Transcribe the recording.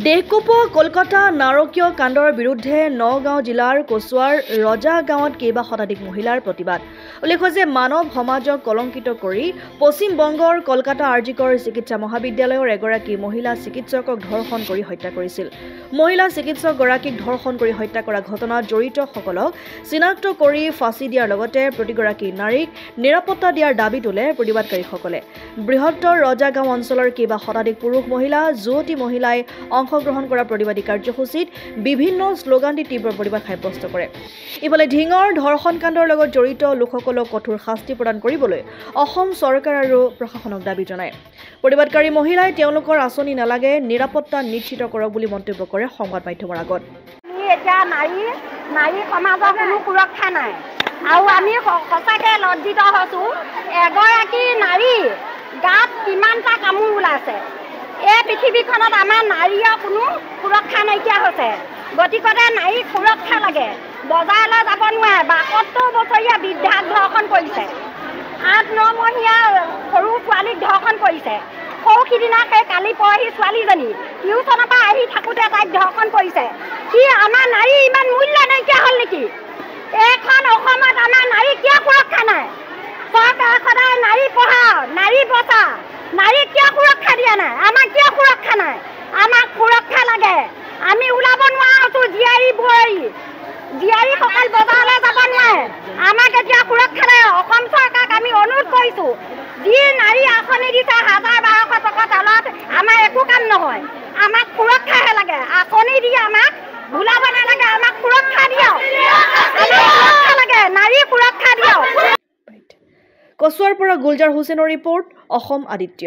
দেশকোপোৱা কলকাতা নাৰকীয় কাণ্ডৰ বিৰুদ্ধে নগাঁও জিলাৰ কচুৱাৰ ৰজা গাঁৱত কেইবা শতাধিক মহিলাৰ প্ৰতিবাদ। উল্লেখ্য যে মানৱ সমাজক কলংকিত কৰি পশ্চিম বংগৰ কলকাতা আৰজিকৰ চিকিৎসা মহাবিদ্যালয়ৰ এগৰাকী মহিলা চিকিৎসকক ধৰ্ষণ কৰি হত্যা কৰিছিল। মহিলা চিকিৎসকগৰাকীক ধৰ্ষণ কৰি হত্যা কৰা ঘটনাত জড়িতসকলক চিনাক্ত কৰি ফাঁচি দিয়াৰ লগতে প্ৰতিগৰাকী নাৰীক নিৰাপত্তা দিয়াৰ দাবী তোলে প্ৰতিবাদকাৰীসকলে। বৃহত্তৰ ৰজা গাঁও অঞ্চলৰ কেইবা শতাধিক পুৰুষ মহিলা যুৱতী মহিলাই অংশগ্ৰহণ কৰা প্ৰতিবাদী কাৰ্যসূচীত বিভিন্ন শ্লোগান দি তীব্ৰ প্ৰতিবাদ সাব্যস্ত কৰে। ইফালে ঢিঙৰ ধৰ্ষণ কাণ্ডৰ লগত জড়িত লোকসকলক কঠোৰ শাস্তি প্ৰদান কৰিবলৈ অসম চৰকাৰ আৰু প্ৰশাসনক দাবী জনায়। প্ৰতিবাদকাৰী মহিলাই তেওঁলোকৰ আঁচনি নালাগে, নিৰাপত্তা নিশ্চিত কৰক বুলি মন্তব্য কৰে সংবাদ মাধ্যমৰ আগত। এতিয়া নাৰী সমাজৰ কোনো সুৰক্ষা নাই আৰু আমি সঁচাকে লজ্জিত হৈছোঁ। এগৰাকী নাৰী গাত কিমানটা কামোৰ ওলাইছে। এই পৃথিৱীখনত আমাৰ নাৰীৰ কোনো সুৰক্ষা নাইকিয়া হৈছে। গতিকে নাৰীক সুৰক্ষা লাগে। বজাৰলৈ যাব নোৱাৰে। ৭২ বছৰীয়া বৃদ্ধাক ধৰ্ষণ কৰিছে। ৮-৯ মহীয়া সৰু ছোৱালীক ধৰ্ষণ কৰিছে। সৌসিদিনা সেই কালি পৰহি ছোৱালীজনী টিউচনৰ পৰা আহি থাকোঁতে তাইক ধৰ্ষণ কৰিছে। কি আমাৰ নাৰী ইমান মূল্য নাইকিয়া হ'ল নেকি? এইখন অসমত আমাৰ নাৰী কিয় সুৰক্ষা নাই? চৰকাৰে সদায় নাৰী পঢ়াও, নাৰী বচাও, নাৰীক কিয় সুৰক্ষা দিয়া নাই? আমাক কিয় সুৰক্ষা নাই? আমাক সুৰক্ষা লাগে। আমি ওলাব নোৱাৰা হৈছোঁ। জীয়াৰীসকল বজাৰলৈ যাব নোৱাৰে। আমাক এতিয়া সুৰক্ষা নাই। অসম চৰকাৰক আমি অনুৰোধ কৰিছোঁ, যি নাৰী আঁচনি দিছে ১,০০০-১,২০০ টকাৰ তলত আমাৰ একো কাম নহয়। আমাক সুৰক্ষাহে লাগে। আঁচনি দি আমাক ভুলাব নালাগে। আমাক সুৰক্ষা দিয়ক। আমাক সুৰক্ষা লাগে। নাৰী সুৰক্ষা দিয়ক। কচুৱাৰ পৰা গুলজাৰ হুছেইনৰ ৰিপৰ্ট, অসম আদিত্য।